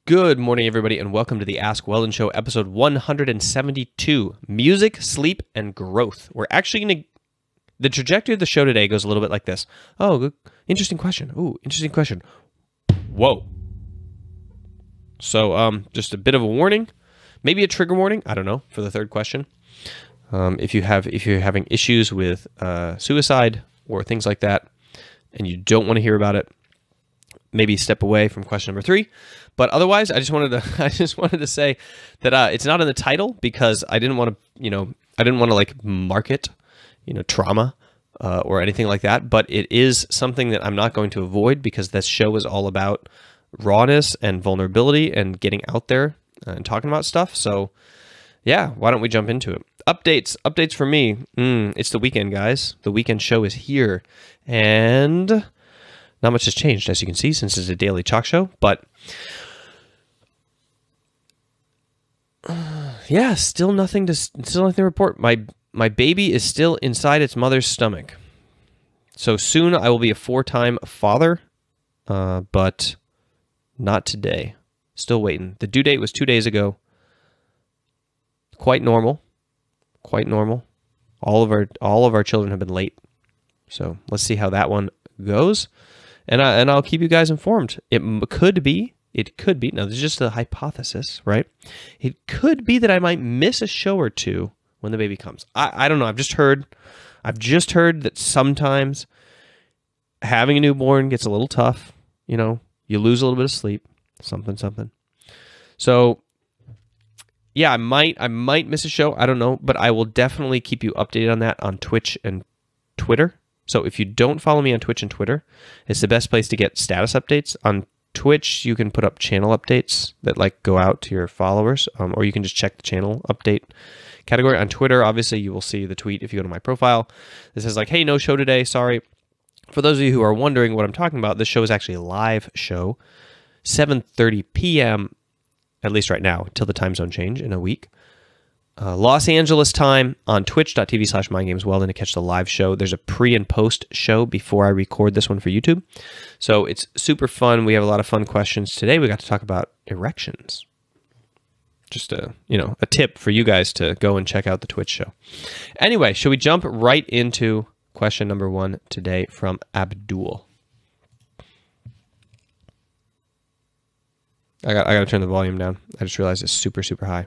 Good morning, everybody, and welcome to the Ask Weldon Show, episode 172, Music, Sleep, and Growth. We're actually going to... The trajectory of the show today goes a little bit like this. Oh, good. Interesting question. Ooh, interesting question. Whoa. So, just a bit of a warning, maybe a trigger warning, I don't know, for the third question. If you're having issues with suicide or things like that, and you don't want to hear about it, maybe step away from question number 3. But otherwise, I just wanted to say that it's not in the title because I didn't want to like market, trauma or anything like that. But it is something that I'm not going to avoid because this show is all about rawness and vulnerability and getting out there and talking about stuff. So yeah, why don't we jump into it? Updates for me. It's the weekend, guys. The weekend show is here, and not much has changed, as you can see, since it's a daily chalk show. But yeah, still nothing to report. My baby is still inside its mother's stomach. So soon I will be a 4-time father, but not today. Still waiting. The due date was 2 days ago. Quite normal. All of our children have been late. So let's see how that one goes. And I'll keep you guys informed. It could be. Now, this is just a hypothesis, right? It could be that I might miss a show or two when the baby comes. I don't know. I've just heard that sometimes having a newborn gets a little tough. You lose a little bit of sleep, something. So yeah, I might miss a show. I don't know, but I will definitely keep you updated on that on Twitch and Twitter. So if you don't follow me on Twitch and Twitter, it's the best place to get status updates. On Twitch, you can put up channel updates that go out to your followers, or you can just check the channel update category. On Twitter, obviously, you will see the tweet if you go to my profile. It says hey, no show today, sorry. For those of you who are wondering what I'm talking about, this show is actually a live show, 7:30 p.m., at least right now, till the time zone change in a week. Los Angeles time on twitch.tv/mindgamesweldon to catch the live show. There's a pre and post show before I record this one for YouTube. So it's super fun. We have a lot of fun questions. Today we got to talk about erections. Just a tip for you guys to go and check out the Twitch show. Anyway, should we jump right into question number 1 today from Abdul? I got to turn the volume down. I just realized it's super, super high.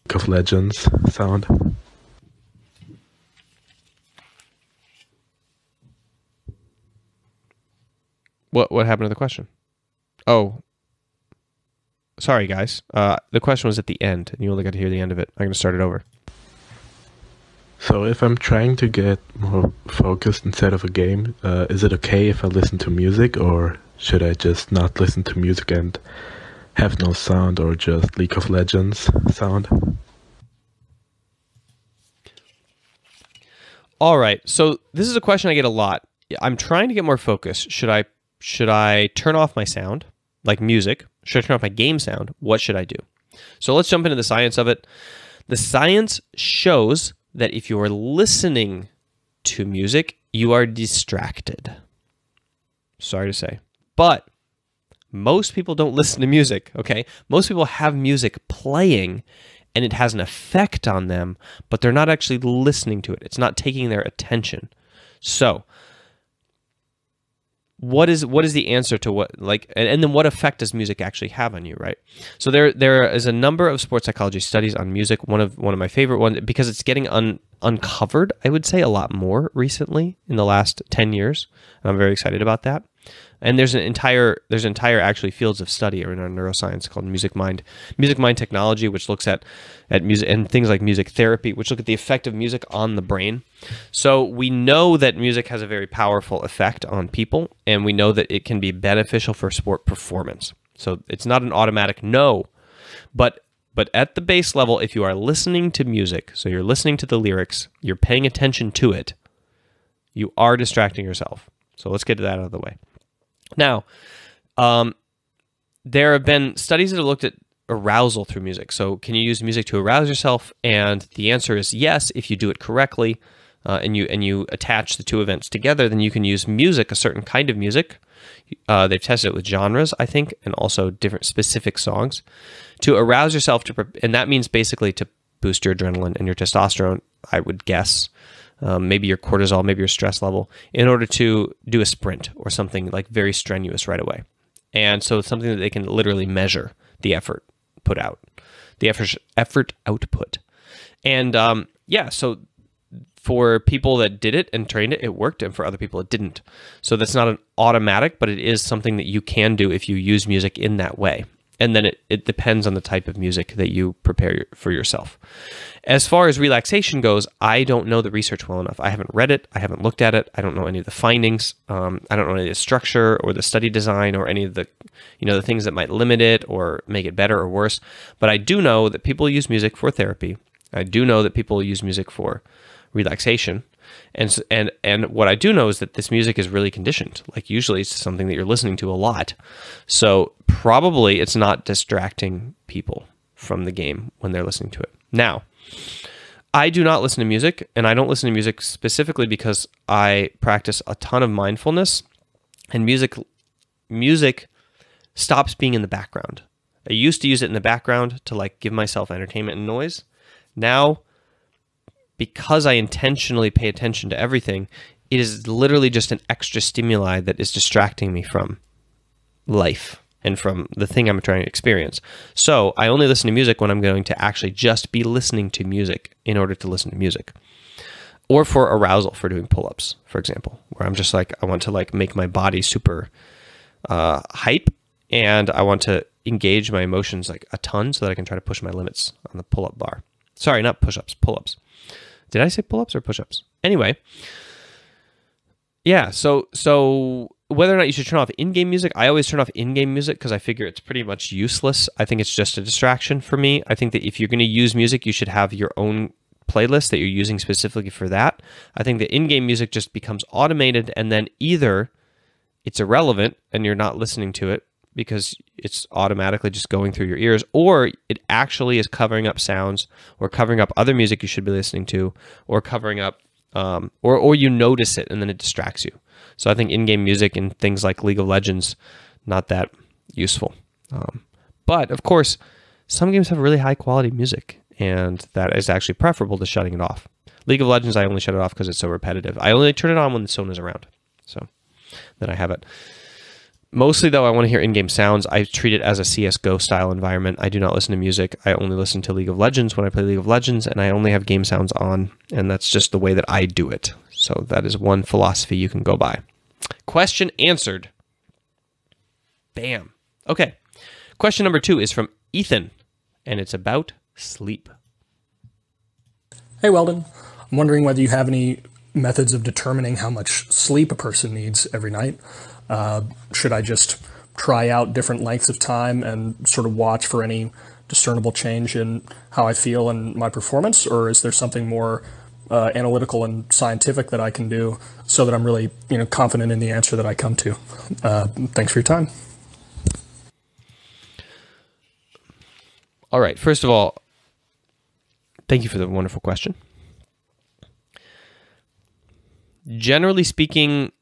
League of Legends sound. What happened to the question? Oh, sorry guys. The question was at the end, and you only got to hear the end of it. I'm going to start it over. So if I'm trying to get more focused instead of a game, is it okay if I listen to music, or should I just not listen to music and have no sound, or just League of Legends sound? All right. So this is a question I get a lot. I'm trying to get more focus. Should I turn off my sound, like music? Should I turn off my game sound? What should I do? So let's jump into the science of it. The science shows that if you are listening to music, you are distracted. Sorry to say. But most people don't listen to music, okay? Most people have music playing and it has an effect on them, but they're not actually listening to it. It's not taking their attention. So, what is the answer to what, and then what effect does music actually have on you, right? So there is a number of sports psychology studies on music. One of my favorite ones, because it's getting uncovered, I would say, a lot more recently in the last 10 years. And I'm very excited about that. And there's entire actually fields of study in our neuroscience called music mind technology, which looks at music and things like music therapy, which look at the effect of music on the brain. So we know that music has a very powerful effect on people, and we know that it can be beneficial for sport performance. So it's not an automatic no, but at the base level, if you are listening to music, so you're listening to the lyrics, you're paying attention to it, you are distracting yourself. So let's get to that out of the way. Now, there have been studies that have looked at arousal through music. So can you use music to arouse yourself? And the answer is yes, if you do it correctly. and you attach the two events together, then you can use music, a certain kind of music. They've tested it with genres, I think, and also different specific songs to arouse yourself and that means basically to boost your adrenaline and your testosterone, I would guess, maybe your cortisol, maybe your stress level, in order to do a sprint or something like very strenuous right away. And so it's something that they can literally measure the effort put out, the effort output. And so for people that did it and trained it, it worked, and for other people it didn't. So that's not an automatic, but it is something that you can do if you use music in that way. And then it depends on the type of music that you prepare for yourself. As far as relaxation goes, I don't know the research well enough. I haven't read it. I haven't looked at it. I don't know any of the findings. I don't know any of the structure or the study design or any of the, the things that might limit it or make it better or worse. But I do know that people use music for therapy. I do know that people use music for relaxation. And what I do know is that this music is really conditioned. Like usually it's something that you're listening to a lot. So probably it's not distracting people from the game when they're listening to it. Now, I do not listen to music, and I don't listen to music specifically because I practice a ton of mindfulness, and music stops being in the background. I used to use it in the background to like give myself entertainment and noise. Now, because I intentionally pay attention to everything, it is literally just an extra stimuli that is distracting me from life and from the thing I'm trying to experience. So I only listen to music when I'm going to actually just be listening to music in order to listen to music. Or for arousal, for doing pull-ups, for example, where I'm just like, I want to like make my body super hype, and I want to engage my emotions like a ton so that I can try to push my limits on the pull-up bar. Sorry, not push-ups, pull-ups. Did I say pull-ups or push-ups? Anyway, yeah, so whether or not you should turn off in-game music, I always turn off in-game music because I figure it's pretty much useless. I think it's just a distraction for me. I think that if you're going to use music, you should have your own playlist that you're using specifically for that. I think that in-game music just becomes automated, and then either it's irrelevant and you're not listening to it because it's automatically just going through your ears, or it actually is covering up sounds or covering up other music you should be listening to, or covering up, or you notice it and then it distracts you. So I think in-game music and things like League of Legends, not that useful. But of course, some games have really high quality music, and that is actually preferable to shutting it off. League of Legends, I only shut it off because it's so repetitive. I only turn it on when the phone is around. So then I have it. Mostly, though, I want to hear in-game sounds. I treat it as a CSGO style environment. I do not listen to music. I only listen to League of Legends when I play League of Legends, and I only have game sounds on, and that's just the way that I do it. So that is one philosophy you can go by. Question answered. Bam. Okay. Question number 2 is from Ethan, and it's about sleep. Hey, Weldon. I'm wondering whether you have any methods of determining how much sleep a person needs every night. Should I just try out different lengths of time and sort of watch for any discernible change in how I feel and my performance? Or is there something more analytical and scientific that I can do so that I'm really confident in the answer that I come to? Thanks for your time. All right. First of all, thank you for the wonderful question. Generally speaking,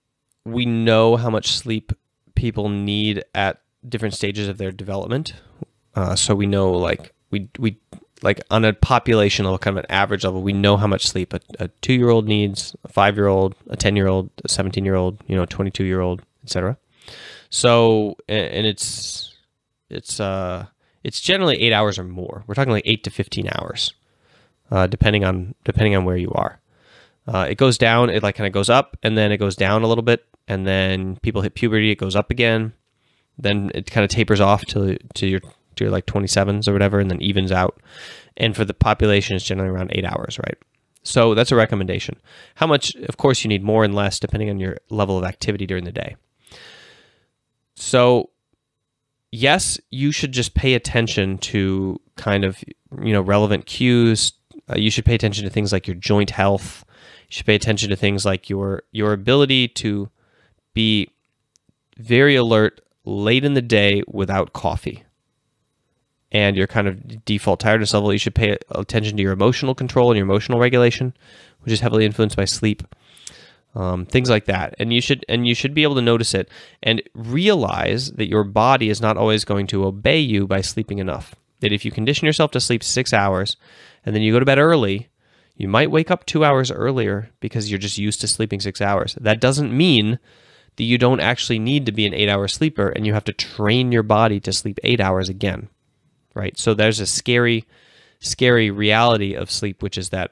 we know how much sleep people need at different stages of their development. So we know, like we like on a population level, kind of an average level, we know how much sleep a 2-year-old needs, a 5-year-old, a 10-year-old, a 17-year-old, 22-year-old, etc. So, and it's generally 8 hours or more. We're talking like 8 to 15 hours, depending on where you are. It goes down, it like kind of goes up, and then it goes down a little bit, and then people hit puberty, it goes up again, then it kind of tapers off to your like 27s or whatever, and then evens out. And for the population, it's generally around 8 hours, right? So that's a recommendation. How much? Of course, you need more and less depending on your level of activity during the day. So yes, you should just pay attention to kind of relevant cues. You should pay attention to things like your joint health. You should pay attention to things like your ability to be very alert late in the day without coffee. and your kind of default tiredness level. You should pay attention to your emotional control and your emotional regulation, which is heavily influenced by sleep. Things like that, and you should be able to notice it and realize that your body is not always going to obey you by sleeping enough. That if you condition yourself to sleep 6 hours and then you go to bed early, you might wake up 2 hours earlier because you're just used to sleeping 6 hours. That doesn't mean that you don't actually need to be an 8-hour sleeper and you have to train your body to sleep 8 hours again, right? So there's a scary reality of sleep, which is that,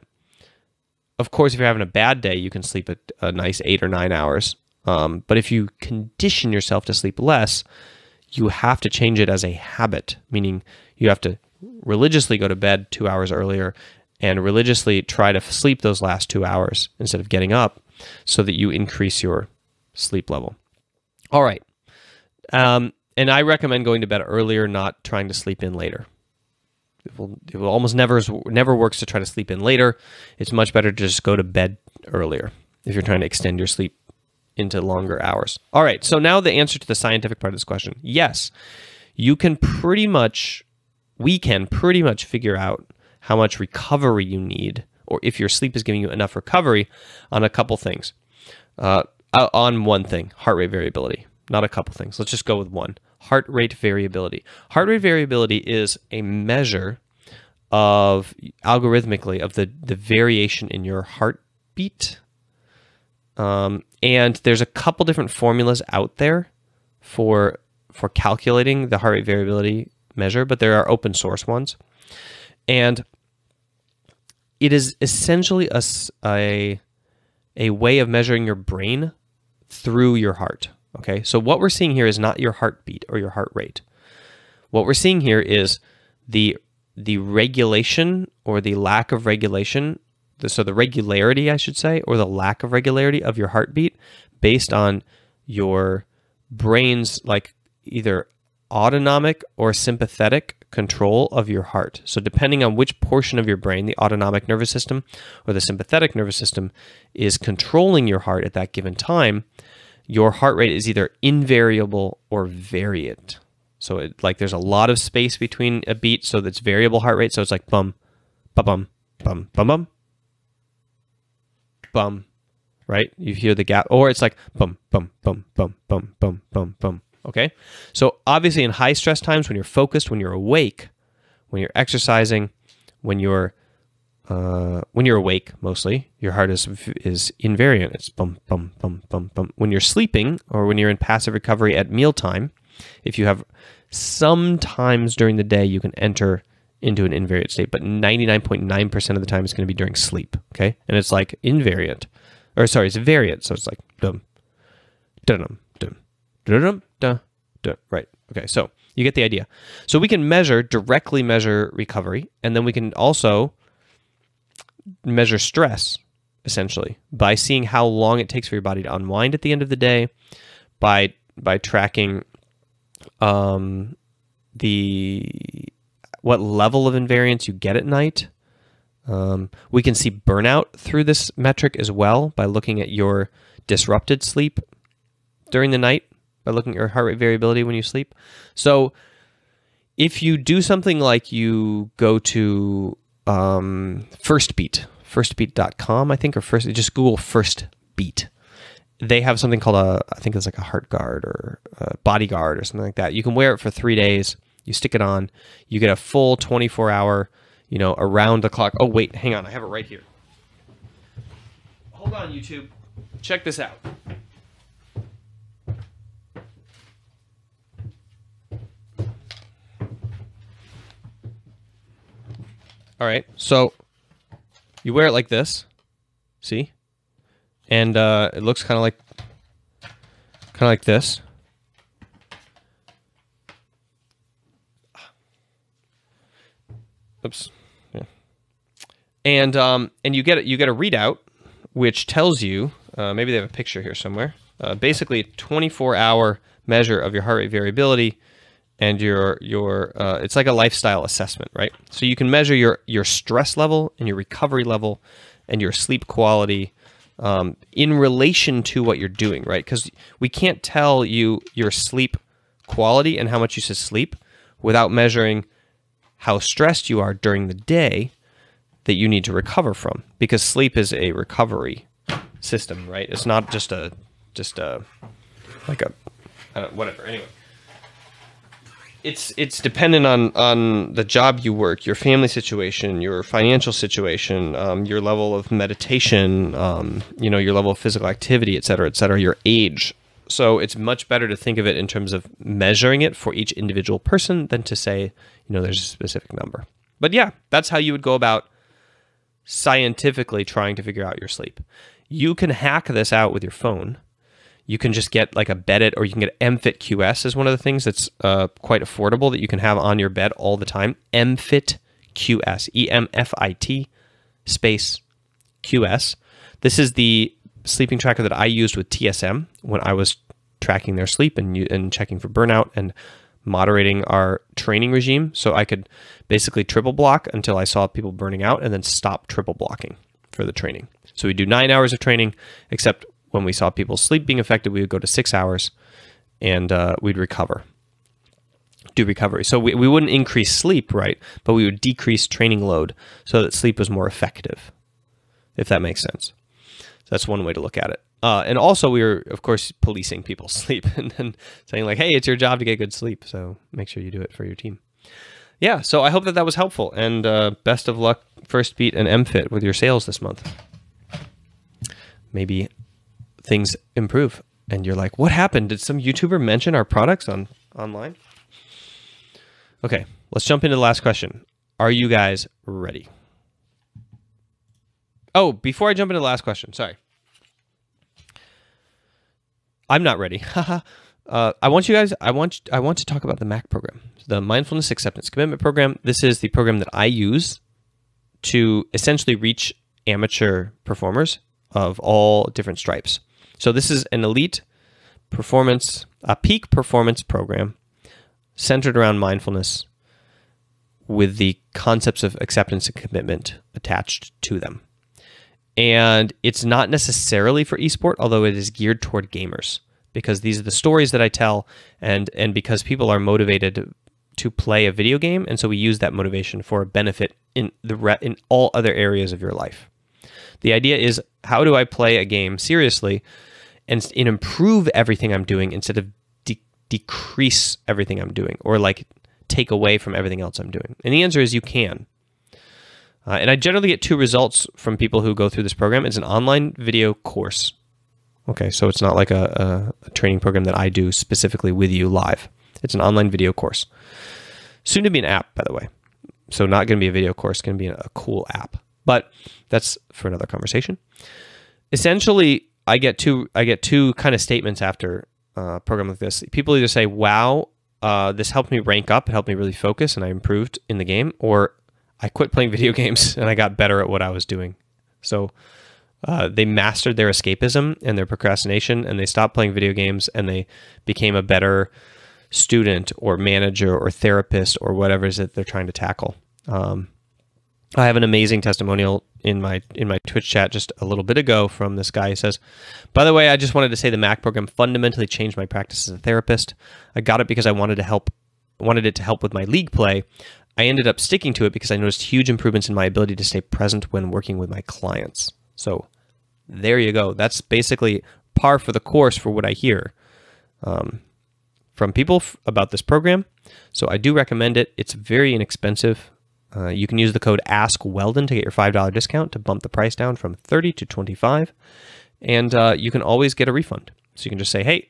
of course, if you're having a bad day, you can sleep a nice 8 or 9 hours. But if you condition yourself to sleep less, you have to change it as a habit, meaning you have to religiously go to bed 2 hours earlier and religiously try to sleep those last 2 hours instead of getting up so that you increase your sleep level. All right. And I recommend going to bed earlier, not trying to sleep in later. It will almost never works to try to sleep in later. It's much better to just go to bed earlier if you're trying to extend your sleep into longer hours. All right, so now the answer to the scientific part of this question. Yes, we can pretty much figure out how much recovery you need, or if your sleep is giving you enough recovery, on a couple things. On one thing, heart rate variability. Not a couple things. Let's just go with one. Heart rate variability. Heart rate variability is a measure of, algorithmically, of the variation in your heartbeat. And there's a couple different formulas out there for calculating the heart rate variability measure, but there are open source ones. And it is essentially a way of measuring your brain through your heart. Okay, so what we're seeing here is not your heartbeat or your heart rate. What we're seeing here is the regulation or the lack of regulation, so the regularity, I should say, or the lack of regularity of your heartbeat based on your brain's like either autonomic or sympathetic control of your heart. So depending on which portion of your brain, the autonomic nervous system or the sympathetic nervous system, is controlling your heart at that given time, your heart rate is either invariable or variant. So there's a lot of space between a beat, so that's variable heart rate. So it's like bum, ba bum, bum, bum, bum, bum, right? You hear the gap, or it's like bum, bum, bum, bum, bum, bum, bum, bum. Okay. So obviously in high stress times, when you're focused, when you're awake, when you're exercising, when you're awake, mostly, your heart is invariant. It's bum, bum, bum, bum, bum. When you're sleeping or when you're in passive recovery at mealtime, if you have sometimes during the day, you can enter into an invariant state, but 99.9% of the time it's going to be during sleep. Okay. And it's like invariant, or sorry, it's variant. So it's like dum, dum, dum, dum, dum, dum. Right. Okay. So you get the idea. So we can directly measure recovery, and then we can also measure stress, essentially, by seeing how long it takes for your body to unwind at the end of the day, by tracking what level of invariance you get at night. We can see burnout through this metric as well by looking at your disrupted sleep during the night, by looking at your heart rate variability when you sleep. So if you do something like you go to firstbeat.com, I think, or just Google First Beat. They have something called I think it's like a heart guard or a bodyguard or something like that. You can wear it for 3 days. You stick it on. You get a full 24-hour, around the clock. Oh, wait, hang on. I have it right here. Hold on, YouTube. Check this out. All right, so you wear it like this, see, and it looks kind of like this. Oops. Yeah. And you get a readout which tells you, maybe they have a picture here somewhere. Basically, a 24-hour measure of your heart rate variability. And your it's like a lifestyle assessment, right? So you can measure your stress level and your recovery level and your sleep quality in relation to what you're doing, right? Because we can't tell you your sleep quality and how much you should sleep without measuring how stressed you are during the day that you need to recover from, because sleep is a recovery system, right? It's not just whatever. Anyway, it's dependent on the job you work, your family situation, your financial situation, your level of meditation, your level of physical activity, et cetera, your age. So it's much better to think of it in terms of measuring it for each individual person than to say, there's a specific number. But yeah, that's how you would go about scientifically trying to figure out your sleep. You can hack this out with your phone. You can just get like a Bedit, or you can get MFit QS is one of the things that's quite affordable that you can have on your bed all the time. MFit QS, EMFIT space QS. This is the sleeping tracker that I used with TSM when I was tracking their sleep and checking for burnout and moderating our training regime. So I could basically triple block until I saw people burning out and then stop triple blocking for the training. So we do 9 hours of training, except when we saw people's sleep being affected, we would go to 6 hours and we'd do recovery. So we wouldn't increase sleep, right? But we would decrease training load so that sleep was more effective, if that makes sense. So that's one way to look at it. And also we were, of course, policing people's sleep and then saying like, hey, it's your job to get good sleep. So make sure you do it for your team. Yeah, so I hope that was helpful. And best of luck, First Beat and MFit, with your sales this month. Maybe things improve and you're like, what happened? Did some YouTuber mention our products online? Okay, let's jump into the last question. Are you guys ready? Oh, before I jump into the last question, sorry. I'm not ready. I want to talk about the MAC program, the Mindfulness Acceptance Commitment Program. This is the program that I use to essentially reach amateur performers of all different stripes. So this is an elite performance, a peak performance program centered around mindfulness with the concepts of acceptance and commitment attached to them. And it's not necessarily for esport, although it is geared toward gamers, because these are the stories that I tell, and because people are motivated to play a video game, and so we use that motivation for a benefit in all other areas of your life. The idea is, how do I play a game seriously and improve everything I'm doing instead of decrease everything I'm doing, or like take away from everything else I'm doing? And the answer is you can. And I generally get 2 results from people who go through this program. It's an online video course. Okay, so it's not like a training program that I do specifically with you live. It's an online video course. Soon to be an app, by the way. So not going to be a video course, going to be a cool app. But that's for another conversation. Essentially, I get two kind of statements after a program like this. People either say, wow, this helped me rank up, it helped me really focus, and I improved in the game, or I quit playing video games and I got better at what I was doing. So they mastered their escapism and their procrastination, and they stopped playing video games, and they became a better student or manager or therapist or whatever it is that they're trying to tackle. I have an amazing testimonial in my Twitch chat just a little bit ago from this guy. He says, by the way, I just wanted to say the MAC program fundamentally changed my practice as a therapist. I got it because I wanted it to help with my league play. I ended up sticking to it because I noticed huge improvements in my ability to stay present when working with my clients. So there you go. That's basically par for the course for what I hear from people about this program. So I do recommend it. It's very inexpensive. You can use the code AskWeldon to get your $5 discount to bump the price down from $30 to $25. And you can always get a refund. So you can just say, hey,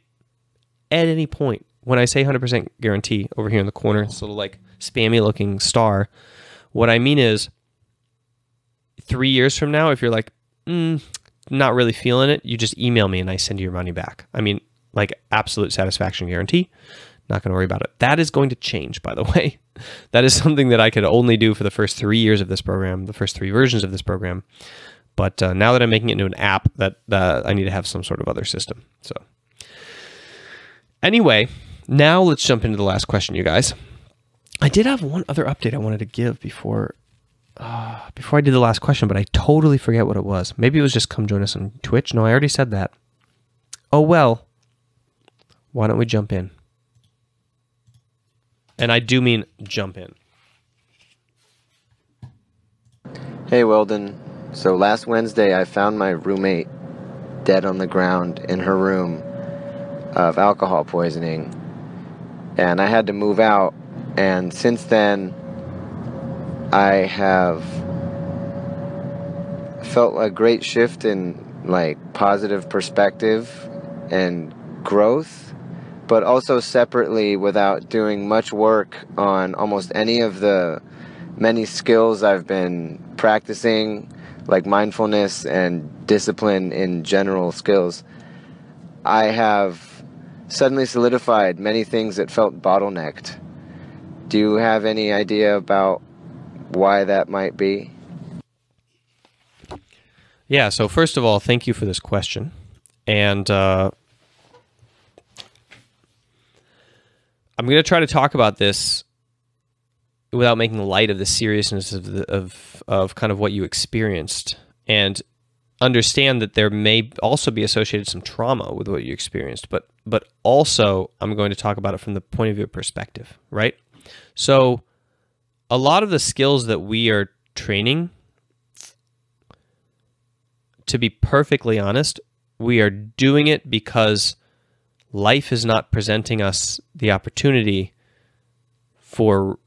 at any point, when I say 100% guarantee over here in the corner, this little like spammy looking star, what I mean is 3 years from now, if you're like, not really feeling it, you just email me and I send you your money back. I mean, like absolute satisfaction guarantee. Not going to worry about it. That is going to change, by the way. That is something that I could only do for the first 3 years of this program, the first 3 versions of this program. But now that I'm making it into an app, that I need to have some sort of other system. So anyway, now let's jump into the last question, you guys. I did have one other update I wanted to give before I did the last question, but I totally forget what it was. Maybe it was just come join us on Twitch. No, I already said that. Oh, well. Why don't we jump in? And I do mean jump in. Hey, Weldon. So last Wednesday, I found my roommate dead on the ground in her room of alcohol poisoning. And I had to move out. And since then, I have felt a great shift in positive perspective and growth, but also separately, without doing much work on almost any of the many skills I've been practicing, like mindfulness and discipline in general skills, I have suddenly solidified many things that felt bottlenecked. Do you have any idea about why that might be? Yeah, so first of all, thank you for this question. And I'm going to try to talk about this without making light of the seriousness of kind of what you experienced, and understand that there may also be associated some trauma with what you experienced, but also I'm going to talk about it from the point of view of perspective, right? So a lot of the skills that we are training, to be perfectly honest, we are doing it because life is not presenting us the opportunity for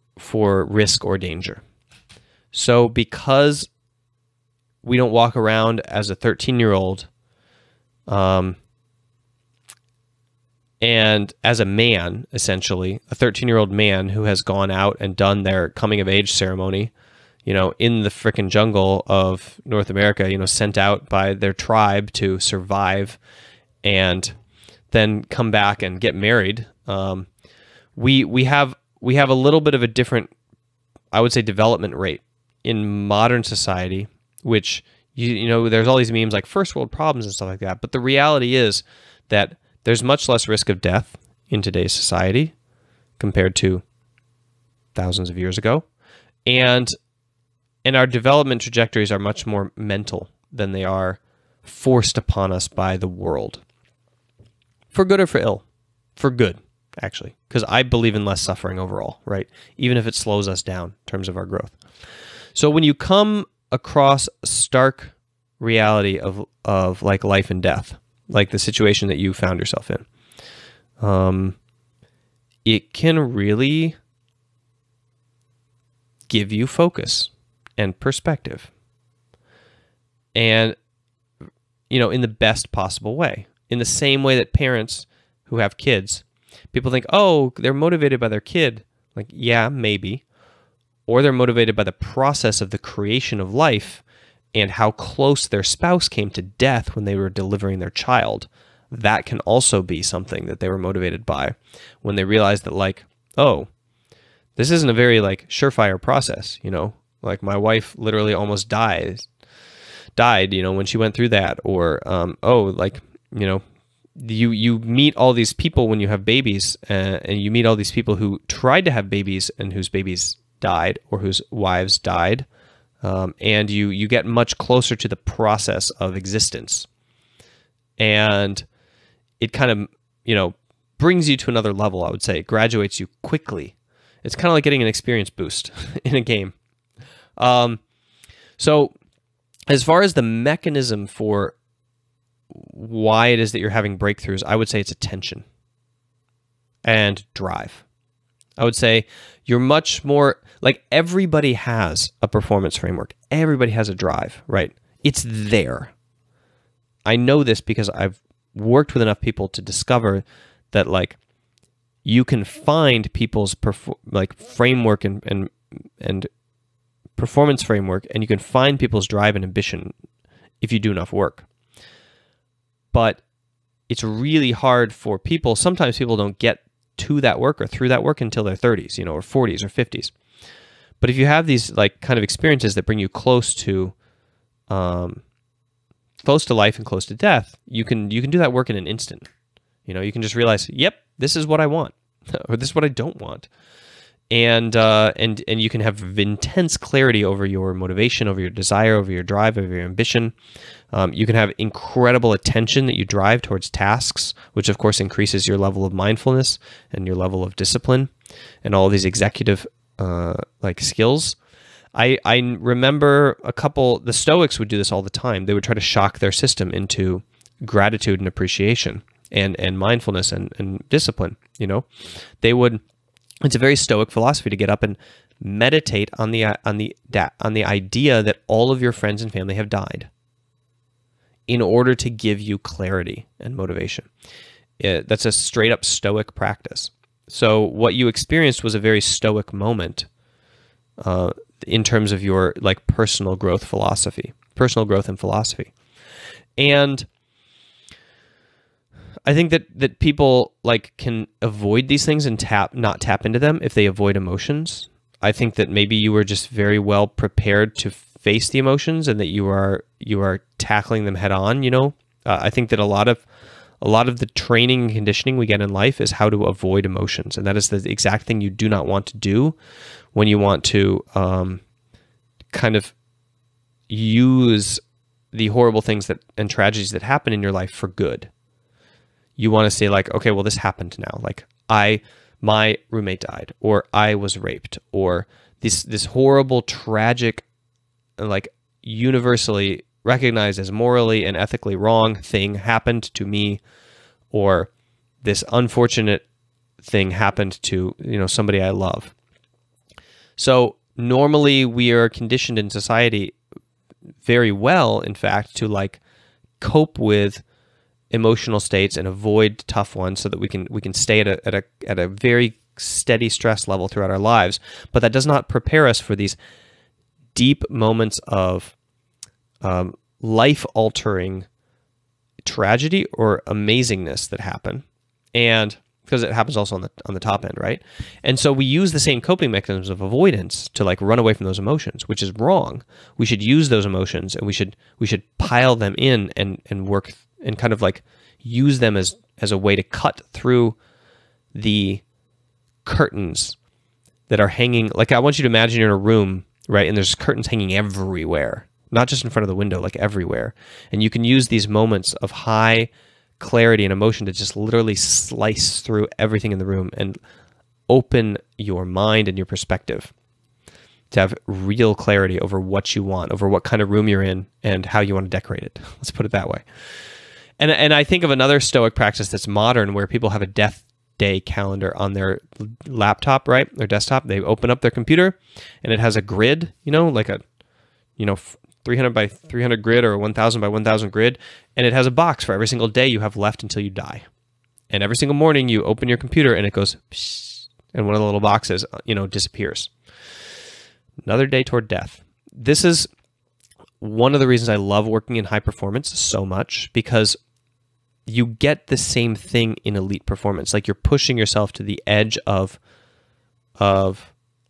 risk or danger. So because we don't walk around as a 13-year-old and as a man, essentially, a 13-year-old man who has gone out and done their coming of age ceremony, in the frickin' jungle of North America, sent out by their tribe to survive and then come back and get married. We have a little bit of a different, I would say, development rate in modern society, which, there's all these memes like first world problems and stuff like that. But the reality is that there's much less risk of death in today's society compared to thousands of years ago. And our development trajectories are much more mental than they are forced upon us by the world. For good or for ill? For good, actually, because I believe in less suffering overall, right? Even if it slows us down in terms of our growth. So when you come across stark reality of like life and death, like the situation that you found yourself in, it can really give you focus and perspective, and in the best possible way. In the same way that parents who have kids, people think, oh, they're motivated by their kid. Like, yeah, maybe. Or they're motivated by the process of the creation of life and how close their spouse came to death when they were delivering their child. That can also be something that they were motivated by when they realized that, like, oh, this isn't a very surefire process, like my wife literally almost died, when she went through that. Or, you meet all these people when you have babies, and you meet all these people who tried to have babies and whose babies died or whose wives died. And you get much closer to the process of existence. And it kind of, brings you to another level, I would say. It graduates you quickly. It's kind of like getting an experience boost in a game. So as far as the mechanism for why it is that you're having breakthroughs, I would say it's attention and drive. I would say you're much more like, everybody has a performance framework. Everybody has a drive, right? It's there. I know this because I've worked with enough people to discover that you can find people's framework and performance framework, and you can find people's drive and ambition if you do enough work. But it's really hard for people. Sometimes people don't get to that work or through that work until their 30s, or 40s or 50s. But if you have these kind of experiences that bring you close to life and close to death, you can do that work in an instant. You can just realize, yep, this is what I want, or this is what I don't want. And you can have intense clarity over your motivation, over your desire, over your drive, over your ambition. You can have incredible attention that you drive towards tasks, which of course increases your level of mindfulness and your level of discipline and all of these executive skills. I remember the Stoics would do this all the time. They would try to shock their system into gratitude and appreciation and mindfulness and discipline. It's a very Stoic philosophy to get up and meditate on the idea that all of your friends and family have died in order to give you clarity and motivation. That's a straight up Stoic practice. So what you experienced was a very Stoic moment in terms of your like personal growth and philosophy. And I think that people like can avoid these things and not tap into them if they avoid emotions. I think that maybe you were just very well prepared to face the emotions and that you are tackling them head on. I think that a lot of the training and conditioning we get in life is how to avoid emotions, and that is the exact thing you do not want to do when you want to kind of use the horrible things and tragedies that happen in your life for good. You want to say like, okay, well, this happened now. Like my roommate died, or I was raped, or this horrible, tragic, like universally recognized as morally and ethically wrong thing happened to me, or this unfortunate thing happened to somebody I love. So normally we are conditioned in society very well, in fact, to like cope with emotional states and avoid tough ones so that we can stay at a very steady stress level throughout our lives. But that does not prepare us for these deep moments of life-altering tragedy or amazingness that happen, and because it happens also on the top end, right? And so we use the same coping mechanisms of avoidance to like run away from those emotions, which is wrong. We should use those emotions, and we should pile them in and work and kind of like use them as a way to cut through the curtains that are hanging. Like, I want you to imagine you're in a room, right? And there's curtains hanging everywhere, not just in front of the window, like everywhere. And you can use these moments of high clarity and emotion to just literally slice through everything in the room and open your mind and your perspective to have real clarity over what you want, over what kind of room you're in and how you want to decorate it. Let's put it that way. And I think of another Stoic practice that's modern, where people have a death day calendar on their laptop, right? Their desktop. They open up their computer and it has a grid, like a 300 by 300 grid or a 1000 by 1000 grid, and it has a box for every single day you have left until you die. And every single morning you open your computer and it goes psh, and one of the little boxes disappears. Another day toward death. This is one of the reasons I love working in high performance so much, because you get the same thing in elite performance. Like, you're pushing yourself to the edge of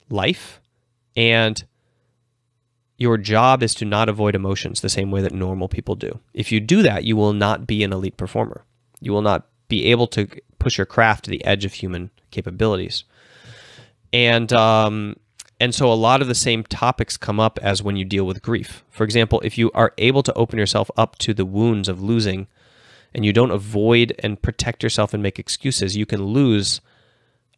life, and your job is to not avoid emotions the same way that normal people do. If you do that, you will not be an elite performer. You will not be able to push your craft to the edge of human capabilities. And so a lot of the same topics come up as when you deal with grief. For example, if you are able to open yourself up to the wounds of losing, and you don't avoid and protect yourself and make excuses, you can lose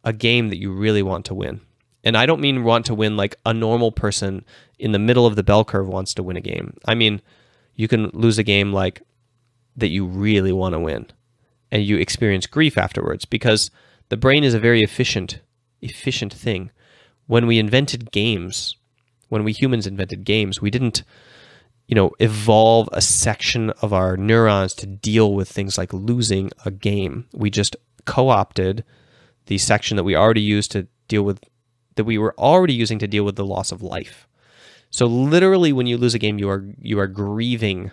a game that you really want to win. And I don't mean want to win like a normal person in the middle of the bell curve wants to win a game. I mean, you can lose a game like that you really want to win, and you experience grief afterwards, because the brain is a very efficient thing. When we invented games, when we humans invented games, we didn't evolve a section of our neurons to deal with things like losing a game. We just co-opted the section that we already used to deal with, that we were already using to deal with the loss of life. So literally, when you lose a game, you are grieving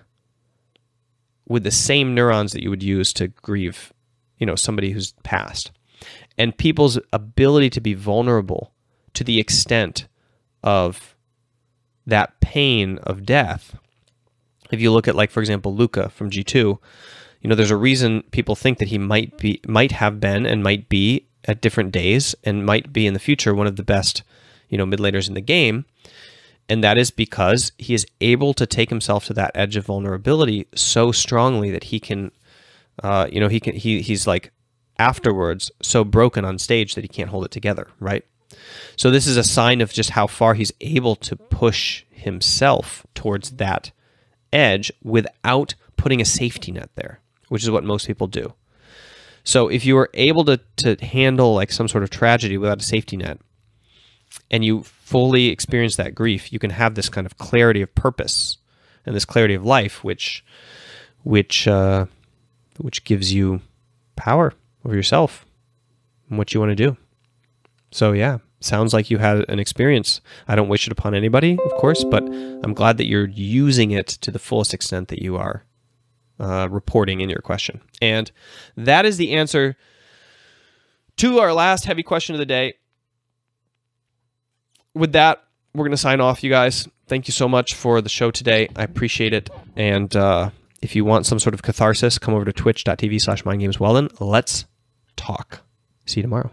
with the same neurons that you would use to grieve, somebody who's passed. And people's ability to be vulnerable to the extent of that pain of death. If you look at, like, for example, Luca from G2, there's a reason people think that he might have been and might be at different days and might be in the future one of the best, mid laners in the game. And that is because he is able to take himself to that edge of vulnerability so strongly that he can, he's like afterwards so broken on stage that he can't hold it together, right? So this is a sign of just how far he's able to push himself towards that edge without putting a safety net there, which is what most people do. So if you are able to handle like some sort of tragedy without a safety net, and you fully experience that grief, you can have this kind of clarity of purpose and this clarity of life, which gives you power over yourself and what you want to do. So yeah, sounds like you had an experience. I don't wish it upon anybody, of course, but I'm glad that you're using it to the fullest extent that you are reporting in your question. And that is the answer to our last heavy question of the day. With that, we're going to sign off, you guys. Thank you so much for the show today. I appreciate it. And if you want some sort of catharsis, come over to twitch.tv/mindgamesweldon. Let's talk. See you tomorrow.